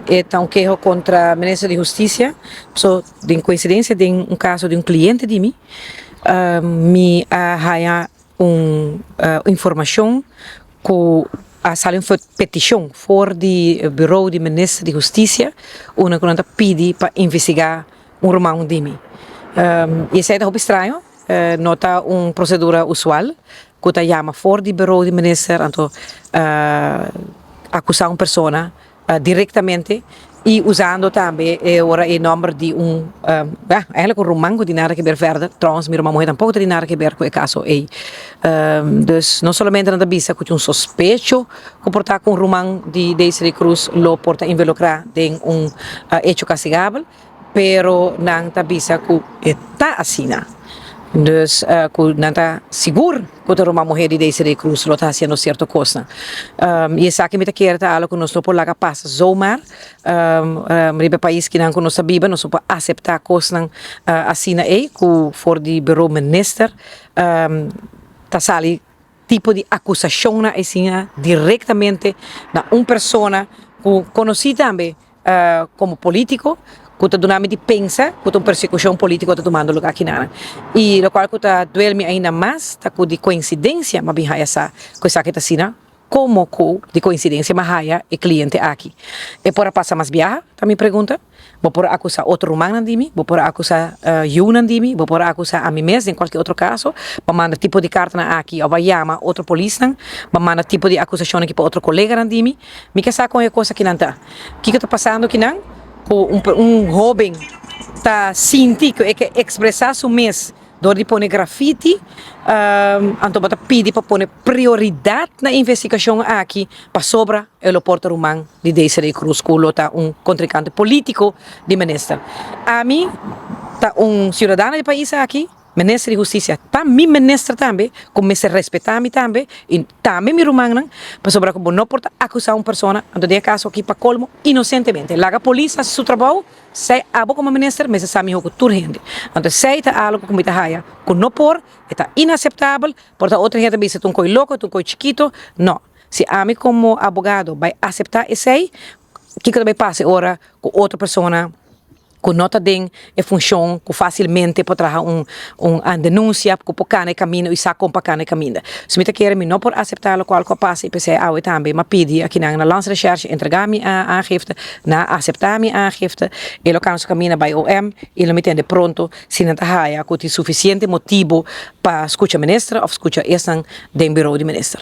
Então, queijo contra o ministro de Justiça, so, de coincidência, de um caso de um cliente de mim, me arranha informação que a sala uma petição for do Bureau de Ministro de Justiça, onde a pede para investigar romano de mim. Isso é algo estranho, nota uma procedura usual, que a chama for do Bureau de Ministro, então acusar uma pessoa diretamente e usando também ora o nome de eigenlijk um romano de nada que ver verder, trouwens minha irmã tampouco tem nada que ver com o caso aí. Dus não somente na vista que um suspeito comportar com romano de Daisy Cruz lo porta involucrar em hecho castigável, pero não tá vista que está assim. Dus que não está seguro que uma mulher de Daisy Cruz lo está fazendo certa coisa. E essa que me está querendo algo que nós não podemos passar zomaar. No país que não nós sabemos, nós não podemos aceitar coisas assim aí, que for de bureau minister, tá sali tipo de acusação assim diretamente na uma pessoa que conheci também como político, que está dando de pensa que uma persecução política está tomando lugar aqui na e o qual que está doendo ainda mais tá com de coincidência mas bem essa coisa que está assim como de coincidência mas haya o cliente aqui e por passar mais viaja tá me pergunta vou por acusar outro romano de mim vou por acusar Yunan de mim vou por acusar a mim mesmo em qualquer outro caso para mandar tipo de carta aqui ou vai chamar outro polícia para mandar tipo de acusação aqui para outro colega de mim me quer saber com a coisa que não está o que está passando aqui não jovem está sentindo que expressar seu mês door de pôr grafite, então bota pedir para pôr prioridade na investigação aqui para sobre o aeroporto romano de Daisy Cruz, que é contrincante político de ministro. A mim, tá cidadão do país aqui, ministro de Justiça, para mim ministro também, como se respeitar a mim também, e também me romano, para sobre como não pode acusar uma pessoa, então de caso aqui para colmo, inocentemente. Lá a polícia, seu trabalho, sei abo como ministro, mas sabe o que tu rende. Então sei tá algo como está raia, que não por, está inaceitável, porta outra gente diz tu coi louco, tu coi chiquito, não. Se a mim como abogado vai aceitar esse aí, que também passa ora com outra pessoa que nota den e função que facilmente pode trazer uma denúncia que pode cair no caminho e sacar para cair no caminho. Se me quer me não por aceitar o qual que passa e pensei também me pedi aqui na lance recherche entregar me a aangifte na aceitar me a aangifte e lo kan caminho by OM e lo metende pronto se não há que tem suficiente motivo para escutar ministra ou escutar esse do bureau de ministro.